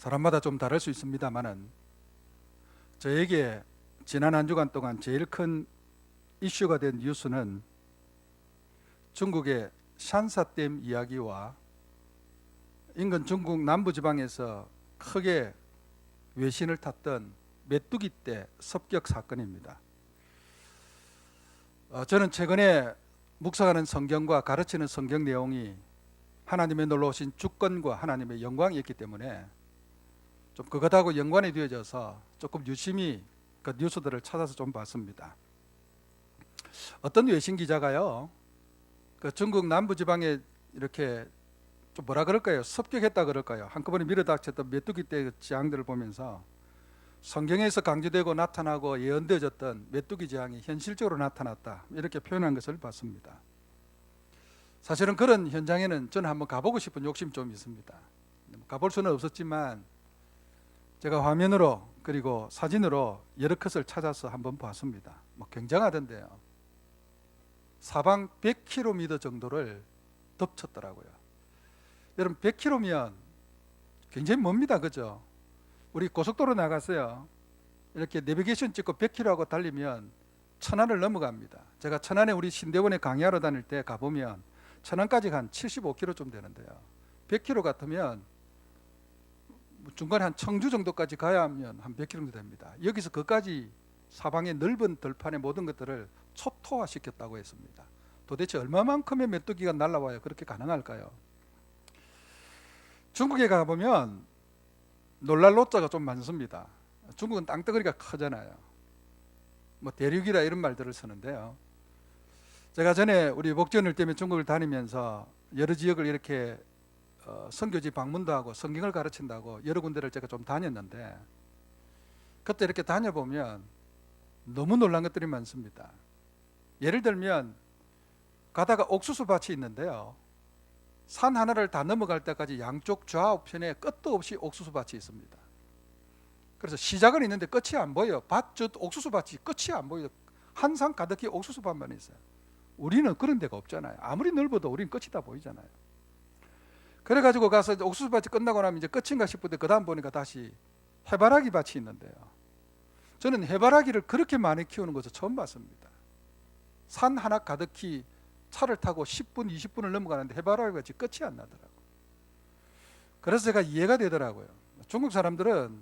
사람마다 좀 다를 수 있습니다만은 저에게 지난 한 주간 동안 제일 큰 이슈가 된 뉴스는 중국의 샨사댐 이야기와 인근 중국 남부지방에서 크게 외신을 탔던 메뚜기 떼 습격 사건입니다. 저는 최근에 묵상하는 성경과 가르치는 성경 내용이 하나님의 놀라우신 주권과 하나님의 영광이었기 때문에 좀 그것하고 연관이 되어져서 조금 유심히 그 뉴스들을 찾아서 좀 봤습니다. 어떤 외신 기자가요, 그 중국 남부지방에 이렇게 좀 뭐라 그럴까요? 습격했다 그럴까요? 한꺼번에 밀어닥쳤던 메뚜기 떼 재앙들을 보면서 성경에서 강조되고 나타나고 예언되어졌던 메뚜기 재앙이 현실적으로 나타났다, 이렇게 표현한 것을 봤습니다. 사실은 그런 현장에는 저는 한번 가보고 싶은 욕심이 좀 있습니다. 가볼 수는 없었지만 제가 화면으로 그리고 사진으로 여러 컷을 찾아서 한번 봤습니다. 굉장하던데요. 사방 100km 정도를 덮쳤더라고요. 여러분, 100km면 굉장히 멉니다, 그죠? 우리 고속도로 나갔어요. 이렇게 내비게이션 찍고 100km하고 달리면 천안을 넘어갑니다. 제가 천안에 우리 신대원에 강의하러 다닐 때 가보면 천안까지 한 75km쯤 되는데요. 100km 같으면 중간에 한 청주 정도까지 가야 하면 한 100km 됩니다. 여기서 그까지 사방의 넓은 들판의 모든 것들을 초토화시켰다고 했습니다. 도대체 얼마만큼의 메뚜기가 날아와야 그렇게 가능할까요? 중국에 가보면 놀랄 노자가 좀 많습니다. 중국은 땅덩어리가 크잖아요. 대륙이라 이런 말들을 쓰는데요. 제가 전에 우리 목전일 때문에 중국을 다니면서 여러 지역을 이렇게 선교지 방문도 하고 성경을 가르친다고 여러 군데를 제가 좀 다녔는데, 그때 이렇게 다녀보면 너무 놀란 것들이 많습니다. 예를 들면 가다가 옥수수 밭이 있는데요, 산 하나를 다 넘어갈 때까지 양쪽 좌우편에 끝도 없이 옥수수 밭이 있습니다. 그래서 시작은 있는데 끝이 안 보여요. 옥수수 밭이 끝이 안 보여요. 한 산 가득히 옥수수 밭만 있어요. 우리는 그런 데가 없잖아요. 아무리 넓어도 우리는 끝이 다 보이잖아요. 그래가지고 가서 옥수수 밭이 끝나고 나면 이제 끝인가 싶은데 그 다음 보니까 다시 해바라기 밭이 있는데요, 저는 해바라기를 그렇게 많이 키우는 것을 처음 봤습니다. 산 하나 가득히 차를 타고 10분, 20분을 넘어가는데 해바라기 밭이 끝이 안 나더라고요. 그래서 제가 이해가 되더라고요. 중국 사람들은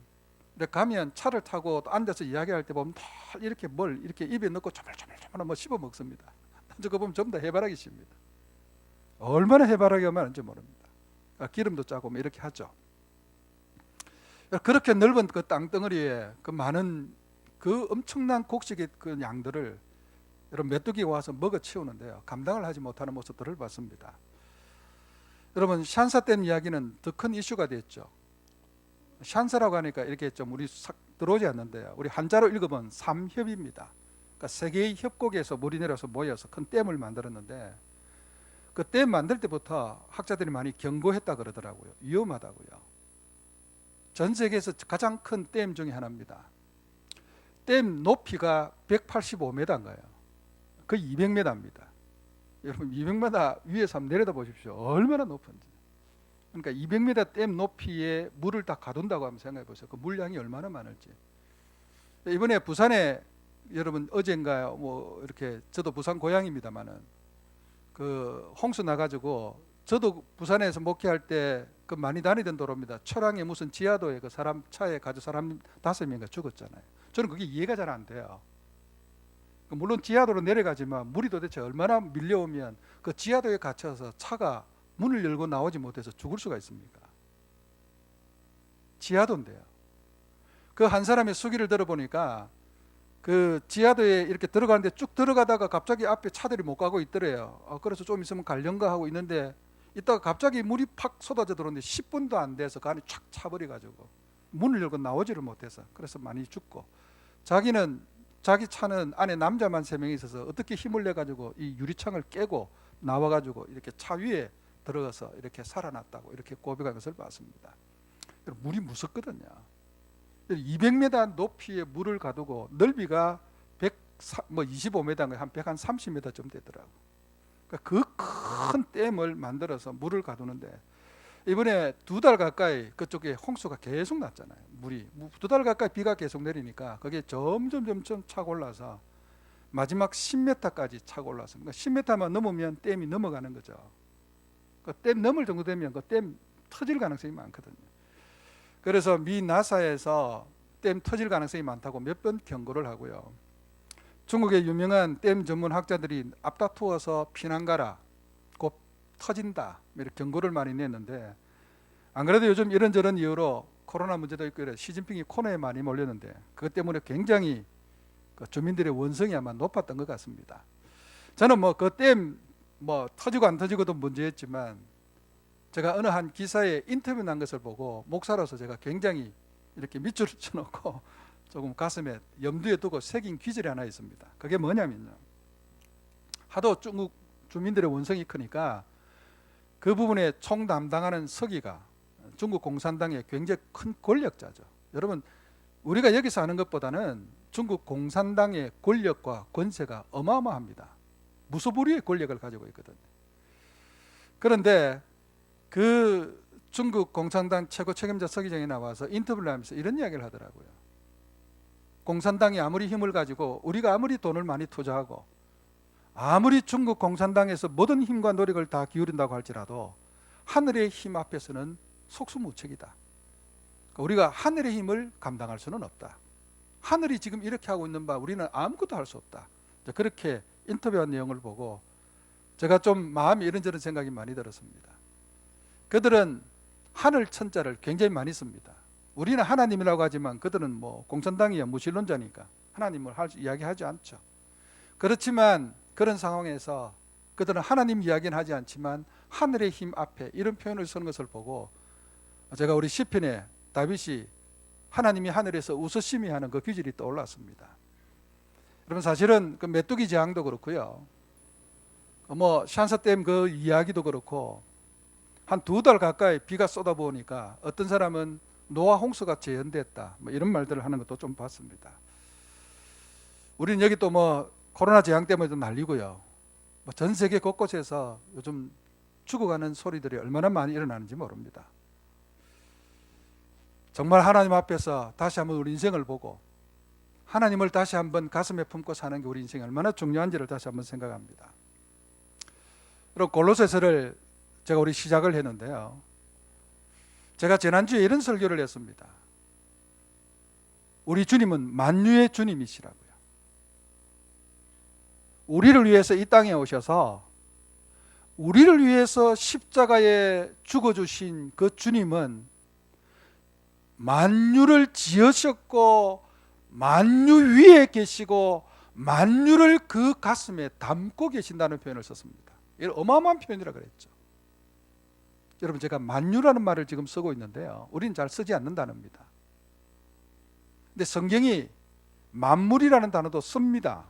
이렇게 가면 차를 타고 또 앉아서 이야기할 때 보면 다 이렇게 이렇게 입에 넣고 조물조물 씹어 먹습니다. 그거 보면 전부 다 해바라기 씨입니다. 얼마나 해바라기가 많은지 모릅니다. 기름도 짜고 이렇게 하죠. 그렇게 넓은 그 땅덩어리에 그 많은 그 엄청난 곡식의 그 양들을 여러분 메뚜기가 와서 먹어 치우는데요, 감당을 하지 못하는 모습들을 봤습니다. 여러분, 샨사댐 이야기는 더 큰 이슈가 됐죠. 샨사라고 하니까 이렇게 좀 우리 싹 들어오지 않는데요, 우리 한자로 읽으면 삼협입니다. 그러니까 세계의 협곡에서 물이 내려서 모여서 큰 댐을 만들었는데, 그 댐 만들 때부터 학자들이 많이 경고했다 그러더라고요. 위험하다고요. 전 세계에서 가장 큰 댐 중에 하나입니다. 댐 높이가 185m인가요? 거의 200m입니다. 여러분, 200m 위에서 한번 내려다 보십시오. 얼마나 높은지. 그러니까 200m 댐 높이에 물을 다 가둔다고 한번 생각해 보세요. 그 물량이 얼마나 많을지. 이번에 부산에 여러분 어젠가요, 이렇게 저도 부산 고향입니다만은 그 홍수 나가지고, 저도 부산에서 목회할 때 그 많이 다니던 도로입니다. 철항에 무슨 지하도에 그 사람 차에 가지고 사람 5명인가 죽었잖아요. 저는 그게 이해가 잘 안 돼요. 물론 지하도로 내려가지만 물이 도대체 얼마나 밀려오면 그 지하도에 갇혀서 차가 문을 열고 나오지 못해서 죽을 수가 있습니까? 지하도인데요. 그 한 사람의 수기를 들어보니까 그 지하도에 이렇게 들어가는데 쭉 들어가다가 갑자기 앞에 차들이 못 가고 있더래요. 그래서 좀 있으면 갈련가 하고 있는데 이따가 갑자기 물이 팍 쏟아져 들어오는데 10분도 안 돼서 그 안에 촥 차버려가지고 문을 열고 나오지를 못해서 그래서 많이 죽고, 자기 차는 안에 남자만 3명이 있어서 어떻게 힘을 내가지고 이 유리창을 깨고 나와가지고 이렇게 차 위에 들어가서 이렇게 살아났다고 이렇게 고백한 것을 봤습니다. 물이 무섭거든요. 200m 높이의 물을 가두고 넓이가 25m인가 한 130m쯤 되더라고. 그 큰 댐을 만들어서 물을 가두는데, 이번에 2달 가까이 그쪽에 홍수가 계속 났잖아요. 물이 2달 가까이 비가 계속 내리니까 그게 점점 차고 올라서 마지막 10m까지 차고 올랐습니다. 10m만 넘으면 댐이 넘어가는 거죠. 그 댐 넘을 정도 되면 그 댐 터질 가능성이 많거든요. 그래서 미 나사에서 댐 터질 가능성이 많다고 몇 번 경고를 하고요. 중국의 유명한 댐 전문 학자들이 앞다투어서 피난 가라, 곧 터진다, 이렇게 경고를 많이 냈는데, 안 그래도 요즘 이런저런 이유로 코로나 문제도 있고 이래 시진핑이 코너에 많이 몰렸는데 그것 때문에 굉장히 그 주민들의 원성이 아마 높았던 것 같습니다. 저는 뭐 그 댐 뭐 터지고 안 터지고도 문제였지만, 제가 어느 한 기사에 인터뷰 난 것을 보고 목사로서 제가 굉장히 이렇게 밑줄을 쳐놓고 조금 가슴에 염두에 두고 새긴 귀절이 하나 있습니다. 그게 뭐냐면요, 하도 중국 주민들의 원성이 크니까 그 부분에 총담당하는 서기가 중국 공산당의 굉장히 큰 권력자죠. 여러분, 우리가 여기서 하는 것보다는 중국 공산당의 권력과 권세가 어마어마합니다. 무소불위의 권력을 가지고 있거든요. 그런데 그 중국 공산당 최고 책임자 서기장이 나와서 인터뷰를 하면서 이런 이야기를 하더라고요. 공산당이 아무리 힘을 가지고 우리가 아무리 돈을 많이 투자하고 아무리 중국 공산당에서 모든 힘과 노력을 다 기울인다고 할지라도 하늘의 힘 앞에서는 속수무책이다. 우리가 하늘의 힘을 감당할 수는 없다. 하늘이 지금 이렇게 하고 있는 바 우리는 아무것도 할 수 없다. 그렇게 인터뷰한 내용을 보고 제가 좀 마음이 이런저런 생각이 많이 들었습니다. 그들은 하늘 천자를 굉장히 많이 씁니다. 우리는 하나님이라고 하지만 그들은 뭐 공산당이야 무신론자니까 하나님을 이야기하지 않죠. 그렇지만 그런 상황에서 그들은 하나님 이야기는 하지 않지만 하늘의 힘 앞에 이런 표현을 쓰는 것을 보고 제가 우리 시편에 다윗이 하나님이 하늘에서 웃으심이 하는 그 귀절이 떠올랐습니다. 여러분, 사실은 그 메뚜기 재앙도 그렇고요, 뭐 샨사댐 그 이야기도 그렇고 한 2달 가까이 비가 쏟아부으니까 어떤 사람은 노아 홍수가 재현됐다, 뭐 이런 말들을 하는 것도 좀 봤습니다. 우리는 여기 또 뭐 코로나 재앙 때문에도 난리고요, 뭐 전 세계 곳곳에서 요즘 죽어가는 소리들이 얼마나 많이 일어나는지 모릅니다. 정말 하나님 앞에서 다시 한번 우리 인생을 보고 하나님을 다시 한번 가슴에 품고 사는 게 우리 인생이 얼마나 중요한지를 다시 한번 생각합니다. 그리고 골로새서를 제가 우리 시작을 했는데요, 제가 지난주에 이런 설교를 했습니다. 우리 주님은 만유의 주님이시라고요. 우리를 위해서 이 땅에 오셔서 우리를 위해서 십자가에 죽어주신 그 주님은 만유를 지으셨고 만유 위에 계시고 만유를 그 가슴에 담고 계신다는 표현을 썼습니다. 이런 어마어마한 표현이라 그랬죠. 여러분, 제가 만유라는 말을 지금 쓰고 있는데요, 우리는 잘 쓰지 않는 단어입니다. 근데 성경이 만물이라는 단어도 씁니다.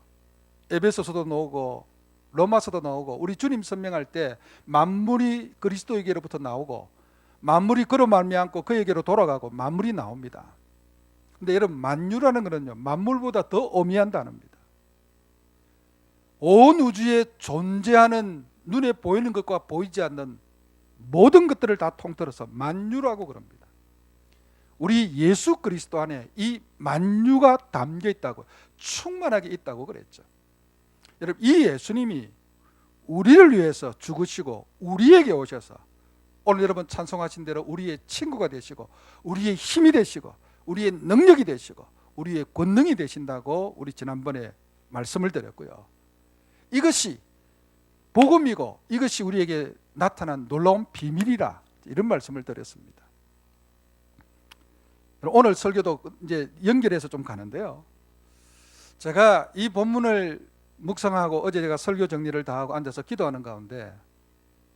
에베소서도 나오고 로마서도 나오고 우리 주님 설명할 때 만물이 그리스도에게로부터 나오고 만물이 그로 말미암고 그에게로 돌아가고 만물이 나옵니다. 근데 여러분, 만유라는 것은요, 만물보다 더 오미한 단어입니다. 온 우주에 존재하는 눈에 보이는 것과 보이지 않는 모든 것들을 다 통틀어서 만유라고 그럽니다. 우리 예수 그리스도 안에 이 만유가 담겨 있다고, 충만하게 있다고 그랬죠. 여러분, 이 예수님이 우리를 위해서 죽으시고 우리에게 오셔서 오늘 여러분 찬송하신 대로 우리의 친구가 되시고 우리의 힘이 되시고 우리의 능력이 되시고 우리의 권능이 되신다고 우리 지난번에 말씀을 드렸고요, 이것이 복음이고 이것이 우리에게 나타난 놀라운 비밀이라 이런 말씀을 드렸습니다. 오늘 설교도 이제 연결해서 좀 가는데요, 제가 이 본문을 묵상하고 어제 제가 설교 정리를 다 하고 앉아서 기도하는 가운데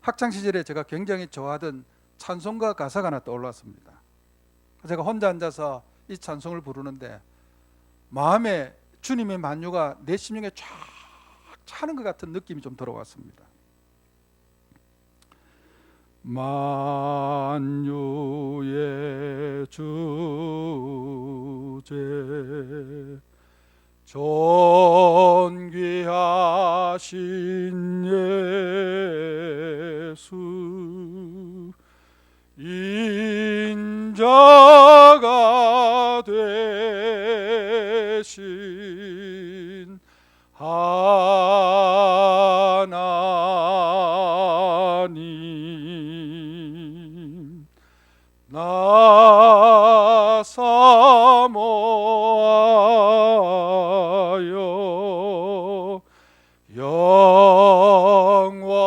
학창시절에 제가 굉장히 좋아하던 찬송가 가사가 하나 떠올랐습니다. 제가 혼자 앉아서 이 찬송을 부르는데 마음에 주님의 만유가 내 심령에 쫙 차는 것 같은 느낌이 좀 들어왔습니다. 만유의 주제 존귀하신 예수 인자가 되신 하나님, 나 사모하여 영원히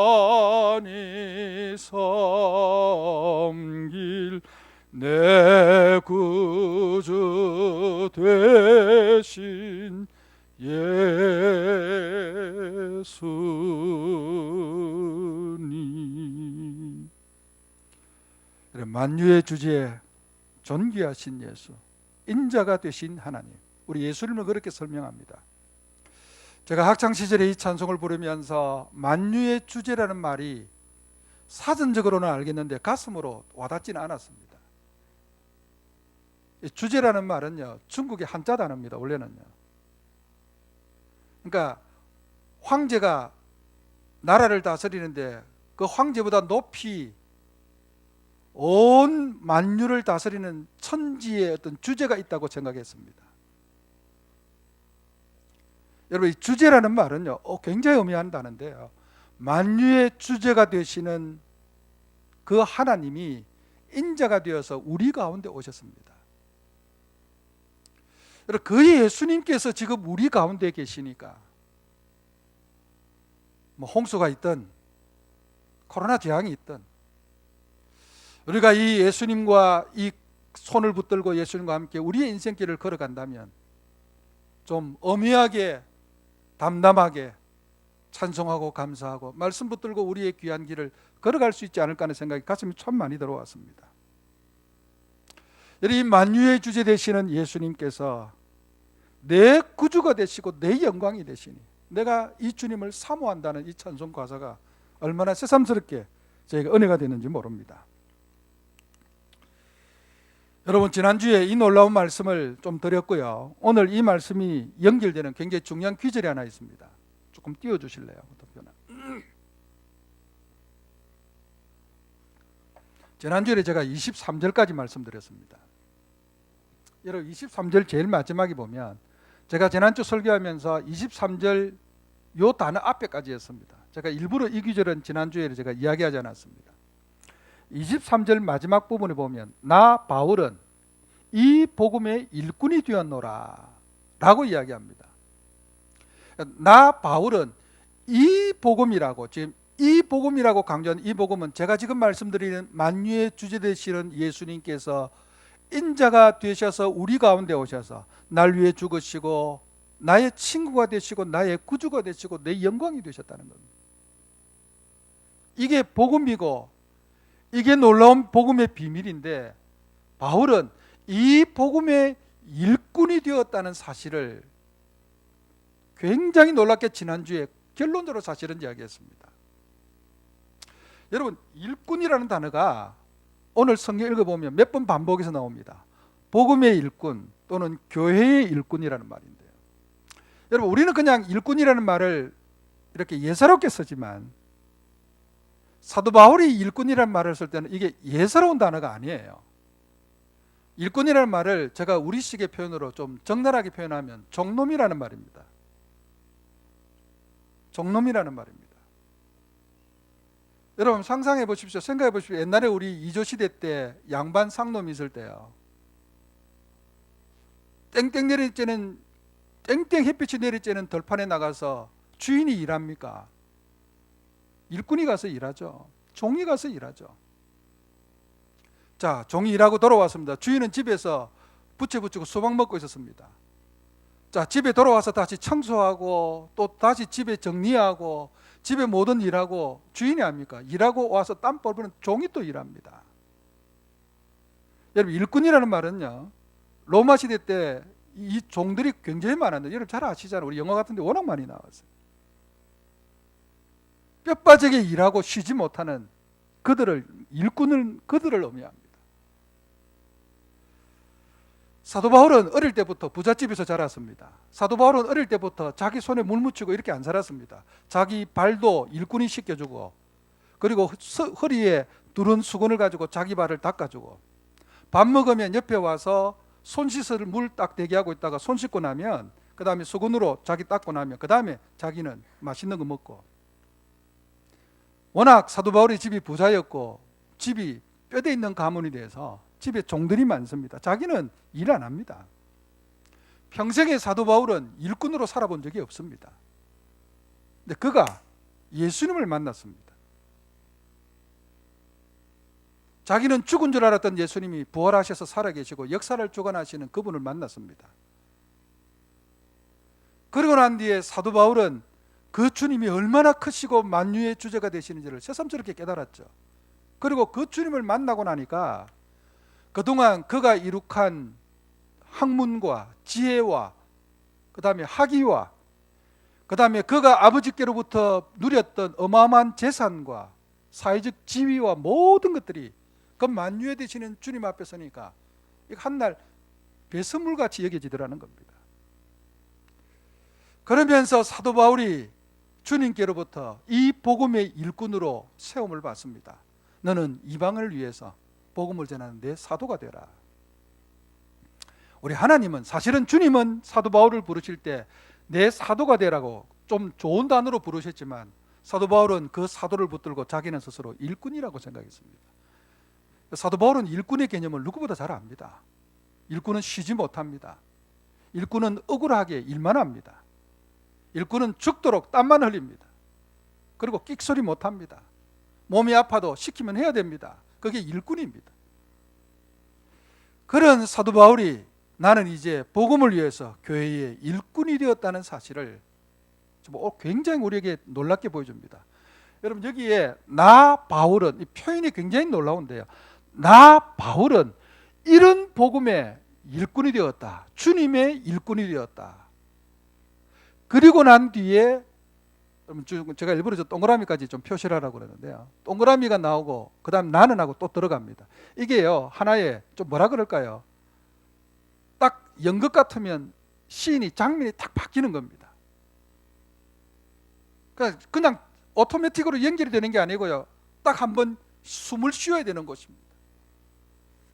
섬길 내 구주 되신 예수님. 만유의 주제에 존귀하신 예수, 인자가 되신 하나님, 우리 예수님을 그렇게 설명합니다. 제가 학창시절에 이 찬송을 부르면서 만유의 주제라는 말이 사전적으로는 알겠는데 가슴으로 와닿지는 않았습니다. 이 주제라는 말은요, 중국의 한자 단어입니다. 원래는요. 그러니까 황제가 나라를 다스리는데 그 황제보다 높이 온 만유를 다스리는 천지의 어떤 주제가 있다고 생각했습니다. 여러분, 이 주제라는 말은요, 굉장히 의미한다는데요, 만유의 주제가 되시는 그 하나님이 인자가 되어서 우리 가운데 오셨습니다. 여러분, 그 예수님께서 지금 우리 가운데 계시니까 뭐 홍수가 있든 코로나 재앙이 있든 우리가 이 예수님과 이 손을 붙들고 예수님과 함께 우리의 인생길을 걸어간다면 좀 엄미하게 담담하게 찬송하고 감사하고 말씀 붙들고 우리의 귀한 길을 걸어갈 수 있지 않을까 하는 생각이 가슴이 참 많이 들어왔습니다. 이 만유의 주제 되시는 예수님께서 내 구주가 되시고 내 영광이 되시니 내가 이 주님을 사모한다는 이 찬송 가사가 얼마나 새삼스럽게 저희가 은혜가 되는지 모릅니다. 여러분, 지난주에 이 놀라운 말씀을 좀 드렸고요. 오늘 이 말씀이 연결되는 굉장히 중요한 귀절이 하나 있습니다. 조금 띄워주실래요? 지난주에 제가 23절까지 말씀드렸습니다. 여러분, 23절 제일 마지막에 보면 제가 지난주 설교하면서 23절 요 단어 앞에까지 했습니다. 제가 일부러 이 귀절은 지난주에 제가 이야기하지 않았습니다. 23절 마지막 부분에 보면 나 바울은 이 복음의 일꾼이 되었노라 라고 이야기합니다. 나 바울은 이 복음이라고, 지금 이 복음이라고 강조한 이 복음은 제가 지금 말씀드리는 만유의 주제 되시는 예수님께서 인자가 되셔서 우리 가운데 오셔서 날 위해 죽으시고 나의 친구가 되시고 나의 구주가 되시고 내 영광이 되셨다는 겁니다. 이게 복음이고 이게 놀라운 복음의 비밀인데, 바울은 이 복음의 일꾼이 되었다는 사실을 굉장히 놀랍게 지난주에 결론적으로 사실은 이야기했습니다. 여러분, 일꾼이라는 단어가 오늘 성경 읽어보면 몇 번 반복해서 나옵니다. 복음의 일꾼 또는 교회의 일꾼이라는 말인데요. 여러분, 우리는 그냥 일꾼이라는 말을 이렇게 예사롭게 쓰지만 사도 바울이 일꾼이라는 말을 쓸 때는 이게 예사로운 단어가 아니에요. 일꾼이라는 말을 제가 우리식의 표현으로 좀 적나라하게 표현하면 종놈이라는 말입니다. 종놈이라는 말입니다. 여러분, 상상해 보십시오. 생각해 보십시오. 옛날에 우리 이조시대 때 양반 상놈이 있을 때요, 땡땡 내릴 때는 땡땡 햇빛이 내릴 때는 들판에 나가서 주인이 일합니까? 일꾼이 가서 일하죠. 종이 가서 일하죠. 자, 종이 일하고 돌아왔습니다. 주인은 집에서 부채 붙이고 수박 먹고 있었습니다. 자, 집에 돌아와서 다시 청소하고 또 다시 집에 정리하고 집에 모든 일하고 주인이 합니까? 일하고 와서 땀 뻘뻘은 종이 또 일합니다. 여러분, 일꾼이라는 말은요, 로마 시대 때 이 종들이 굉장히 많았는데 여러분 잘 아시잖아요. 우리 영화 같은 데 워낙 많이 나왔어요. 뼈빠지게 일하고 쉬지 못하는 그들을, 일꾼은 그들을 의미합니다. 사도 바울은 어릴 때부터 부잣집에서 자랐습니다. 사도 바울은 어릴 때부터 자기 손에 물 묻히고 이렇게 안 살았습니다. 자기 발도 일꾼이 씻겨주고, 그리고 허리에 두른 수건을 가지고 자기 발을 닦아주고, 밥 먹으면 옆에 와서 손 씻을 물 딱 대기하고 있다가 손 씻고 나면 그 다음에 수건으로 자기 닦고 나면 그 다음에 자기는 맛있는 거 먹고. 워낙 사도 바울의 집이 부자였고 집이 뼈대 있는 가문이 돼서 집에 종들이 많습니다. 자기는 일 안 합니다. 평생에 사도 바울은 일꾼으로 살아본 적이 없습니다. 근데 그가 예수님을 만났습니다. 자기는 죽은 줄 알았던 예수님이 부활하셔서 살아계시고 역사를 주관하시는 그분을 만났습니다. 그러고 난 뒤에 사도 바울은 그 주님이 얼마나 크시고 만유의 주제가 되시는지를 새삼스럽게 깨달았죠. 그리고 그 주님을 만나고 나니까 그동안 그가 이룩한 학문과 지혜와 그 다음에 학위와 그 다음에 그가 아버지께로부터 누렸던 어마어마한 재산과 사회적 지위와 모든 것들이 그 만유에 되시는 주님 앞에 서니까 한날 배설물같이 여겨지더라는 겁니다. 그러면서 사도 바울이 주님께로부터 이 복음의 일꾼으로 세움을 받습니다. 너는 이방을 위해서 복음을 전하는 내 사도가 되라. 우리 하나님은 사실은 주님은 사도 바울을 부르실 때 내 사도가 되라고 좀 좋은 단어로 부르셨지만 사도 바울은 그 사도를 붙들고 자기는 스스로 일꾼이라고 생각했습니다. 사도 바울은 일꾼의 개념을 누구보다 잘 압니다. 일꾼은 쉬지 못합니다. 일꾼은 억울하게 일만 합니다. 일꾼은 죽도록 땀만 흘립니다. 그리고 끽소리 못합니다. 몸이 아파도 시키면 해야 됩니다. 그게 일꾼입니다. 그런 사도 바울이 나는 이제 복음을 위해서 교회의 일꾼이 되었다는 사실을 굉장히 우리에게 놀랍게 보여줍니다. 여러분 여기에 나 바울은 이 표현이 굉장히 놀라운데요. 나 바울은 이런 복음의 일꾼이 되었다. 주님의 일꾼이 되었다. 그리고 난 뒤에 제가 일부러 저 동그라미까지 좀 표시를 하라고 그러는데요. 동그라미가 나오고 그 다음 나는 하고 또 들어갑니다. 이게요 하나의 좀 뭐라 그럴까요? 딱 연극 같으면 시인이 장면이 딱 바뀌는 겁니다. 그러니까 그냥 오토매틱으로 연결이 되는 게 아니고요. 딱 한번 숨을 쉬어야 되는 것입니다.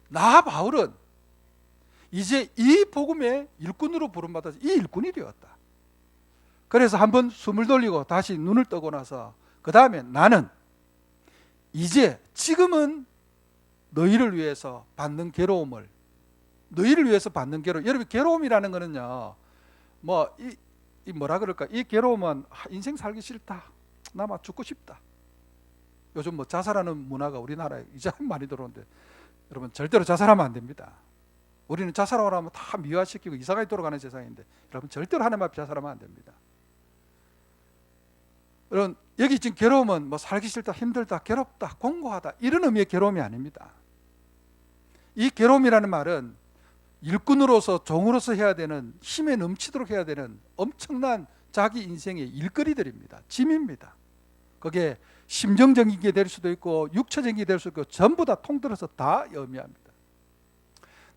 나 바울은 이제 이 복음의 일꾼으로 부름받아서 이 일꾼이 되었다. 그래서 한번 숨을 돌리고 다시 눈을 뜨고 나서 그 다음에 나는 이제 지금은 너희를 위해서 받는 괴로움을 너희를 위해서 받는 괴로움. 여러분 괴로움이라는 거는요 뭐라 그럴까 이 괴로움은 인생 살기 싫다. 나 막 죽고 싶다. 요즘 뭐 자살하는 문화가 우리나라에 이제 많이 들어오는데 여러분 절대로 자살하면 안 됩니다. 우리는 자살하고 하면 다 미화시키고 이사가게 돌아가는 세상인데 여러분 절대로 하나님 앞에 자살하면 안 됩니다. 여러분 여기 지금 괴로움은 뭐 살기 싫다, 힘들다, 괴롭다, 공고하다 이런 의미의 괴로움이 아닙니다. 이 괴로움이라는 말은 일꾼으로서 종으로서 해야 되는 힘에 넘치도록 해야 되는 엄청난 자기 인생의 일거리들입니다. 짐입니다. 그게 심정적인 게 될 수도 있고 육체적인 게 될 수도 있고 전부 다 통틀어서 다 의미합니다.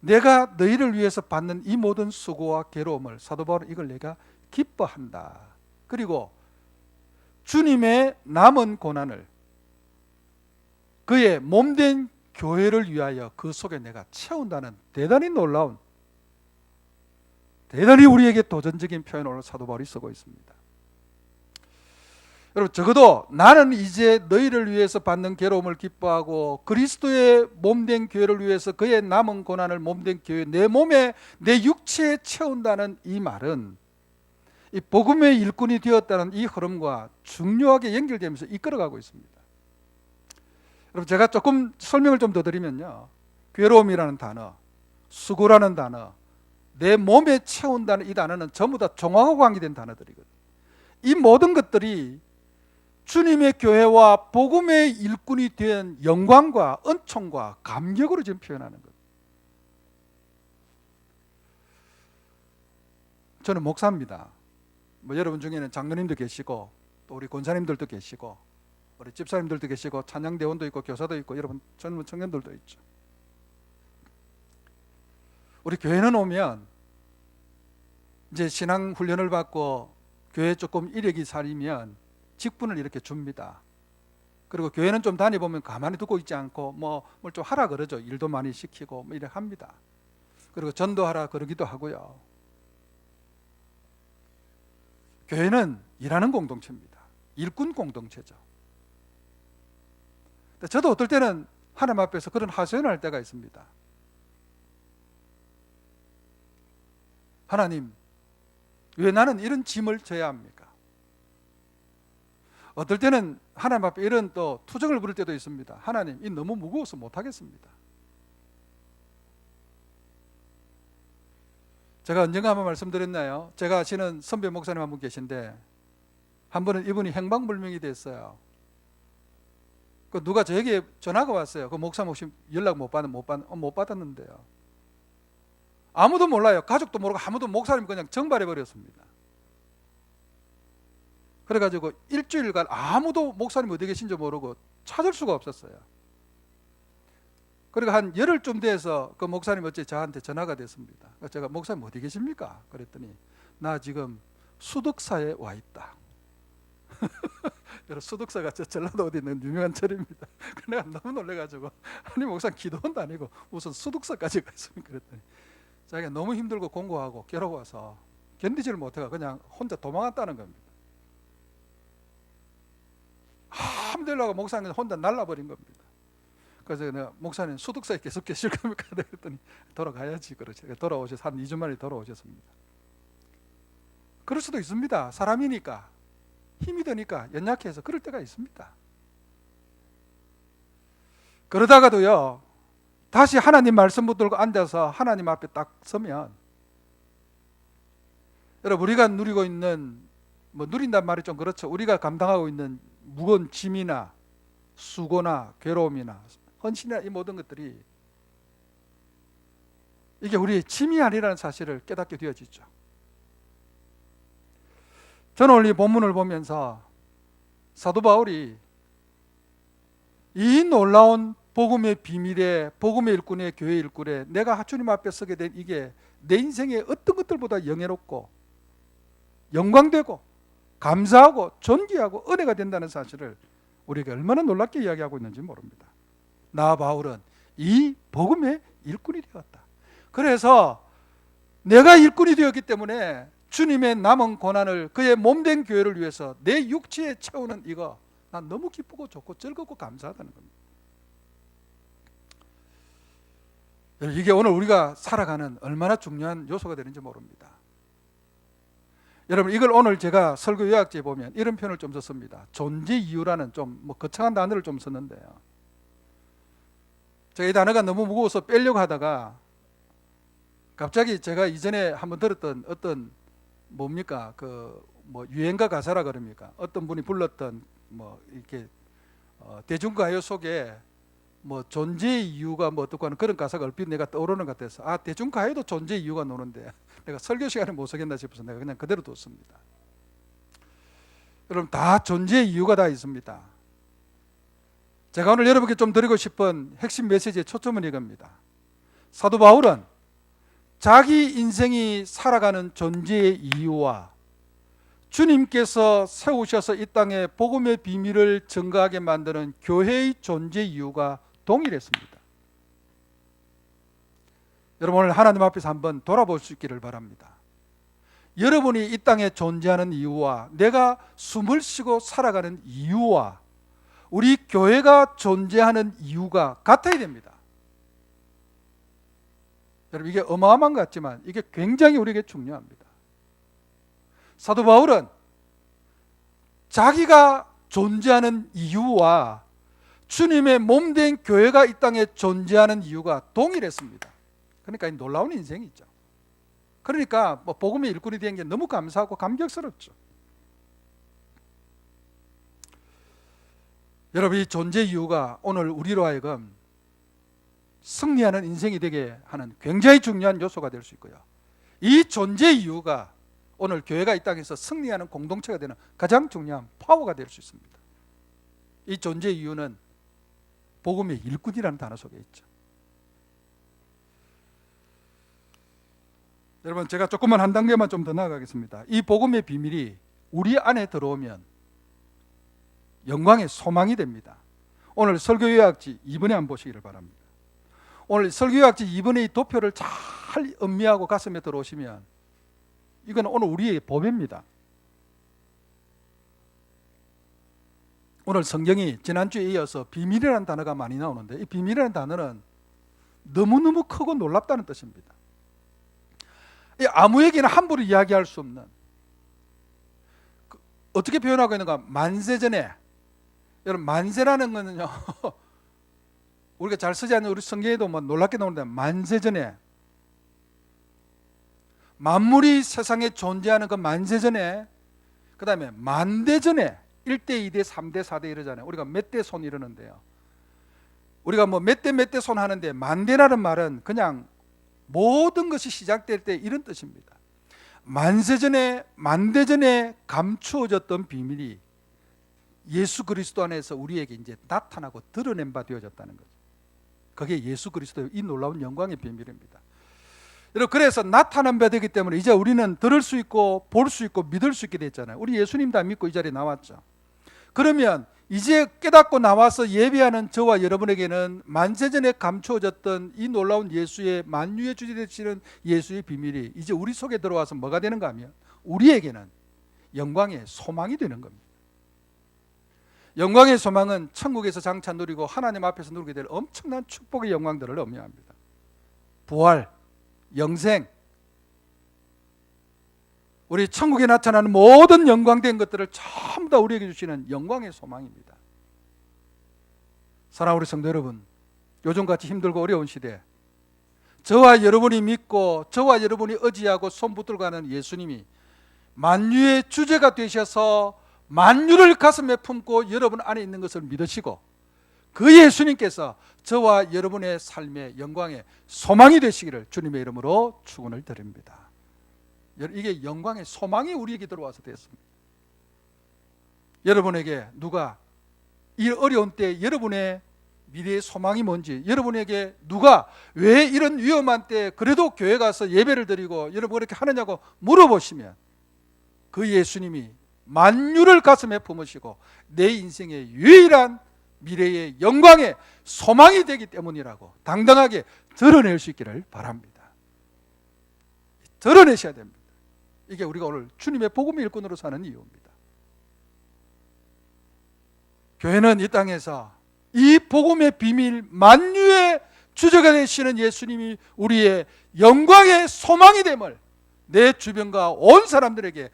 내가 너희를 위해서 받는 이 모든 수고와 괴로움을 사도 바울은 이걸 내가 기뻐한다. 그리고 주님의 남은 고난을 그의 몸된 교회를 위하여 그 속에 내가 채운다는 대단히 놀라운 대단히 우리에게 도전적인 표현을 오늘 사도 바울이 쓰고 있습니다. 여러분 적어도 나는 이제 너희를 위해서 받는 괴로움을 기뻐하고 그리스도의 몸된 교회를 위해서 그의 남은 고난을 몸된 교회 내 몸에 내 육체에 채운다는 이 말은 이 복음의 일꾼이 되었다는 이 흐름과 중요하게 연결되면서 이끌어가고 있습니다. 여러분 제가 조금 설명을 좀 더 드리면요. 괴로움이라는 단어, 수고라는 단어, 내 몸에 채운다는 이 단어는 전부 다 종하고 관계된 단어들이거든요. 이 모든 것들이 주님의 교회와 복음의 일꾼이 된 영광과 은총과 감격으로 지금 표현하는 거예요. 저는 목사입니다. 뭐 여러분 중에는 장로님도 계시고 또 우리 권사님들도 계시고 우리 집사님들도 계시고 찬양대원도 있고 교사도 있고 여러분 젊은 청년들도 있죠. 우리 교회는 오면 이제 신앙 훈련을 받고 교회 조금 이력이 살이면 직분을 이렇게 줍니다. 그리고 교회는 좀 다녀보면 가만히 두고 있지 않고 뭘 좀 하라 그러죠. 일도 많이 시키고 이래 합니다. 그리고 전도하라 그러기도 하고요. 교회는 일하는 공동체입니다. 일꾼 공동체죠. 저도 어떨 때는 하나님 앞에서 그런 하소연을 할 때가 있습니다. 하나님, 왜 나는 이런 짐을 져야 합니까? 어떨 때는 하나님 앞에 이런 또 투정을 부릴 때도 있습니다. 하나님, 이 너무 무거워서 못하겠습니다. 제가 언젠가 한번 말씀드렸나요? 제가 아시는 선배 목사님 한 분 계신데 한 번은 이분이 행방불명이 됐어요. 그 누가 저에게 전화가 왔어요. 그 목사 혹시 연락 못 받았는데요. 아무도 몰라요. 가족도 모르고 아무도 목사님 그냥 정발해 버렸습니다. 그래가지고 일주일간 아무도 목사님 어디 계신지 모르고 찾을 수가 없었어요. 그리고 한 열흘쯤 돼서 그 목사님 어째 저한테 전화가 됐습니다. 제가 목사님 어디 계십니까? 그랬더니 나 지금 수덕사에 와 있다. 여러분 수덕사가 저 전라도 어디 있는 유명한 절입니다. 내가 너무 놀래가지고 아니 목사님 기도원도 아니고 무슨 수덕사까지 가 있습니까? 그랬더니 자기가 너무 힘들고 공고하고 괴로워서 견디지를 못해가 그냥 혼자 도망갔다는 겁니다. 힘들라고 목사님 혼자 날라버린 겁니다. 그래서 내가 목사님 수덕사에 계속 계실 겁니까? 그랬더니 돌아가야지 그러죠. 돌아오셔서 한 2주 만에 돌아오셨습니다. 그럴 수도 있습니다. 사람이니까 힘이 드니까 연약해서 그럴 때가 있습니다. 그러다가도요 다시 하나님 말씀 붙들고 앉아서 하나님 앞에 딱 서면 여러분 우리가 누리고 있는 누린단 말이 좀 그렇죠. 우리가 감당하고 있는 무거운 짐이나 수고나 괴로움이나 헌신이나 이 모든 것들이 이게 우리의 짐이 아니라는 사실을 깨닫게 되어지죠. 저는 오늘 이 본문을 보면서 사도 바울이 이 놀라운 복음의 비밀에 복음의 일꾼의 교회 일꾼에 내가 주님 앞에 서게 된 이게 내 인생의 어떤 것들보다 영예롭고 영광되고 감사하고 존귀하고 은혜가 된다는 사실을 우리가 얼마나 놀랍게 이야기하고 있는지 모릅니다. 나 바울은 이 복음의 일꾼이 되었다. 그래서 내가 일꾼이 되었기 때문에 주님의 남은 고난을 그의 몸된 교회를 위해서 내 육체에 채우는 이거 난 너무 기쁘고 좋고 즐겁고 감사하다는 겁니다. 이게 오늘 우리가 살아가는 얼마나 중요한 요소가 되는지 모릅니다. 여러분 이걸 오늘 제가 설교 요약지에 보면 이런 표현을 좀 썼습니다. 존재 이유라는 좀 거창한 단어를 좀 썼는데요. 제가 이 단어가 너무 무거워서 빼려고 하다가 갑자기 제가 이전에 한번 들었던 어떤 뭡니까 유행가 가사라 그럽니까? 어떤 분이 불렀던 이렇게 대중가요 속에 존재의 이유가 어떻고 하는 그런 가사가 얼핏 내가 떠오르는 것 같아서 대중가요도 존재의 이유가 노는데 내가 설교 시간에 못 쓰겠나 싶어서 내가 그냥 그대로 뒀습니다. 여러분 다 존재의 이유가 다 있습니다. 제가 오늘 여러분께 좀 드리고 싶은 핵심 메시지의 초점은 이겁니다. 사도 바울은 자기 인생이 살아가는 존재의 이유와 주님께서 세우셔서 이 땅에 복음의 비밀을 증거하게 만드는 교회의 존재 이유가 동일했습니다. 여러분 오늘 하나님 앞에서 한번 돌아볼 수 있기를 바랍니다. 여러분이 이 땅에 존재하는 이유와 내가 숨을 쉬고 살아가는 이유와 우리 교회가 존재하는 이유가 같아야 됩니다. 여러분 이게 어마어마한 것 같지만 이게 굉장히 우리에게 중요합니다. 사도 바울은 자기가 존재하는 이유와 주님의 몸된 교회가 이 땅에 존재하는 이유가 동일했습니다. 그러니까 이 놀라운 인생이죠. 그러니까 복음의 일꾼이 된 게 너무 감사하고 감격스럽죠. 여러분 이 존재 이유가 오늘 우리로 하여금 승리하는 인생이 되게 하는 굉장히 중요한 요소가 될 수 있고요. 이 존재 이유가 오늘 교회가 이 땅에서 승리하는 공동체가 되는 가장 중요한 파워가 될 수 있습니다. 이 존재 이유는 복음의 일꾼이라는 단어 속에 있죠. 여러분 제가 조금만 한 단계만 좀 더 나아가겠습니다. 이 복음의 비밀이 우리 안에 들어오면 영광의 소망이 됩니다. 오늘 설교 요약지 2번에 한번 보시기를 바랍니다. 오늘 설교 요약지 2번의 이 도표를 잘 음미하고 가슴에 들어오시면 이건 오늘 우리의 법입니다. 오늘 성경이 지난주에 이어서 비밀이라는 단어가 많이 나오는데 이 비밀이라는 단어는 너무너무 크고 놀랍다는 뜻입니다. 아무에게나 함부로 이야기할 수 없는, 어떻게 표현하고 있는가? 만세전에, 여러분 만세라는 거는요 우리가 잘 쓰지 않는 우리 성경에도 뭐 놀랍게 나오는데, 만세전에, 만물이 세상에 존재하는 그 만세전에, 그 다음에 만대전에, 1대 2대 3대 4대 이러잖아요. 우리가 몇 대 손 이러는데요, 우리가 뭐 몇 대 손 하는데 만대라는 말은 그냥 모든 것이 시작될 때 이런 뜻입니다. 만세전에, 만대전에 감추어졌던 비밀이 예수 그리스도 안에서 우리에게 이제 나타나고 드러낸 바 되어졌다는 거죠. 그게 예수 그리스도의 이 놀라운 영광의 비밀입니다. 여러분, 그래서 나타난 바 되기 때문에 이제 우리는 들을 수 있고 볼 수 있고 믿을 수 있게 됐잖아요. 우리 예수님 다 믿고 이 자리에 나왔죠. 그러면 이제 깨닫고 나와서 예배하는 저와 여러분에게는 만세전에 감추어졌던 이 놀라운 예수의, 만유의 주제 되시는 예수의 비밀이 이제 우리 속에 들어와서 뭐가 되는가 하면 우리에게는 영광의 소망이 되는 겁니다. 영광의 소망은 천국에서 장차 누리고 하나님 앞에서 누리게 될 엄청난 축복의 영광들을 의미합니다. 부활, 영생, 우리 천국에 나타나는 모든 영광된 것들을 전부 다 우리에게 주시는 영광의 소망입니다. 사랑하는 우리 성도 여러분, 요즘같이 힘들고 어려운 시대, 저와 여러분이 믿고 저와 여러분이 의지하고 손 붙들고 가는 예수님이 만유의 주제가 되셔서 만유를 가슴에 품고 여러분 안에 있는 것을 믿으시고, 그 예수님께서 저와 여러분의 삶의 영광의 소망이 되시기를 주님의 이름으로 축원을 드립니다. 이게 영광의 소망이 우리에게 들어와서 됐습니다. 여러분에게 누가 이 어려운 때 여러분의 미래의 소망이 뭔지, 여러분에게 누가 왜 이런 위험한 때 그래도 교회 가서 예배를 드리고 여러분 그렇게 하느냐고 물어보시면, 그 예수님이 만유를 가슴에 품으시고 내 인생의 유일한 미래의 영광의 소망이 되기 때문이라고 당당하게 드러낼 수 있기를 바랍니다. 드러내셔야 됩니다. 이게 우리가 오늘 주님의 복음의 일꾼으로 사는 이유입니다. 교회는 이 땅에서 이 복음의 비밀, 만유의 주제가 되시는 예수님이 우리의 영광의 소망이 됨을 내 주변과 온 사람들에게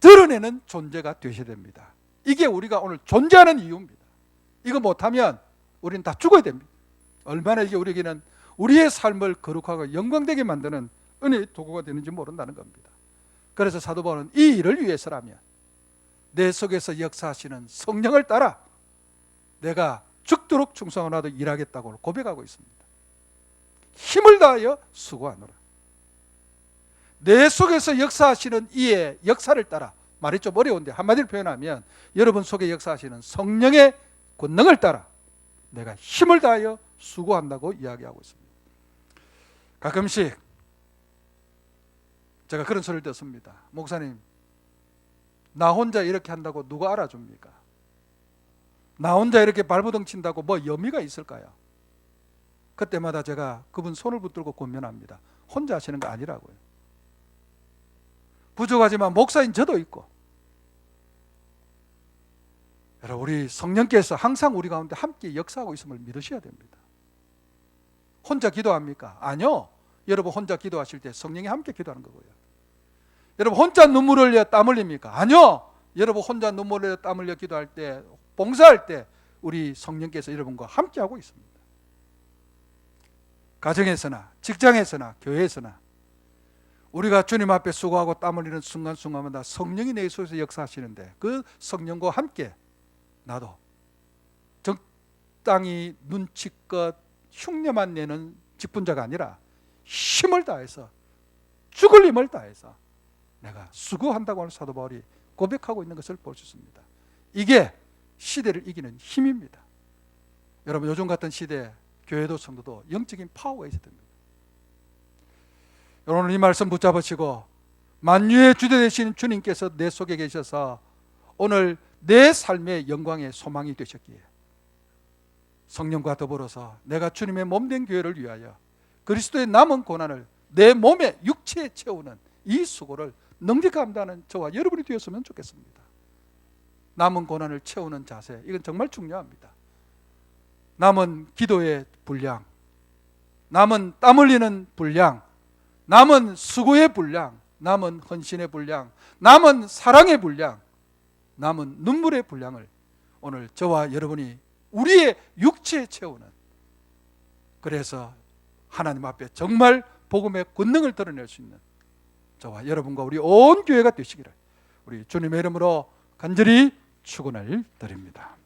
드러내는 존재가 되셔야 됩니다. 이게 우리가 오늘 존재하는 이유입니다. 이거 못하면 우리는 다 죽어야 됩니다. 얼마나 이게 우리에게는 우리의 삶을 거룩하고 영광되게 만드는 은혜의 도구가 되는지 모른다는 겁니다. 그래서 사도 바울은 이 일을 위해서라면 내 속에서 역사하시는 성령을 따라 내가 죽도록 충성하나도 일하겠다고 고백하고 있습니다. 힘을 다하여 수고하노라. 내 속에서 역사하시는 이의 역사를 따라, 말이 좀 어려운데 한마디로 표현하면 여러분 속에 역사하시는 성령의 권능을 따라 내가 힘을 다하여 수고한다고 이야기하고 있습니다. 가끔씩 제가 그런 소리를 듣습니다. 목사님, 나 혼자 이렇게 한다고 누가 알아줍니까? 나 혼자 이렇게 발버둥 친다고 뭐 의미가 있을까요? 그때마다 제가 그분 손을 붙들고 권면합니다. 혼자 하시는 거 아니라고요. 부족하지만 목사인 저도 있고, 여러분, 우리 성령께서 항상 우리 가운데 함께 역사하고 있음을 믿으셔야 됩니다. 혼자 기도합니까? 아니요. 여러분 혼자 기도하실 때 성령이 함께 기도하는 거고요. 여러분 혼자 눈물 흘려 땀 흘립니까? 아니요. 여러분 혼자 눈물 흘려 땀 흘려 기도할 때, 봉사할 때 우리 성령께서 여러분과 함께 하고 있습니다. 가정에서나 직장에서나 교회에서나 우리가 주님 앞에 수고하고 땀 흘리는 순간순간마다 성령이 내 속에서 역사하시는데, 그 성령과 함께 나도 적당히 눈치껏 흉내만 내는 직분자가 아니라 힘을 다해서, 죽을 힘을 다해서 내가 수고한다고 하는 사도 바울이 고백하고 있는 것을 볼 수 있습니다. 이게 시대를 이기는 힘입니다. 여러분, 요즘 같은 시대에 교회도 성도도 영적인 파워가 있어야 됩니다. 여러분, 이 말씀 붙잡으시고 만유의 주대 되신 주님께서 내 속에 계셔서 오늘 내 삶의 영광의 소망이 되셨기에 성령과 더불어서 내가 주님의 몸된 교회를 위하여 그리스도의 남은 고난을 내 몸에 육체에 채우는 이 수고를 능히 감당하는 저와 여러분이 되었으면 좋겠습니다. 남은 고난을 채우는 자세, 이건 정말 중요합니다. 남은 기도의 분량, 남은 땀 흘리는 분량, 남은 수고의 분량, 남은 헌신의 분량, 남은 사랑의 분량, 남은 눈물의 분량을 오늘 저와 여러분이 우리의 육체에 채우는, 그래서 하나님 앞에 정말 복음의 권능을 드러낼 수 있는 저와 여러분과 우리 온 교회가 되시기를 우리 주님의 이름으로 간절히 축원을 드립니다.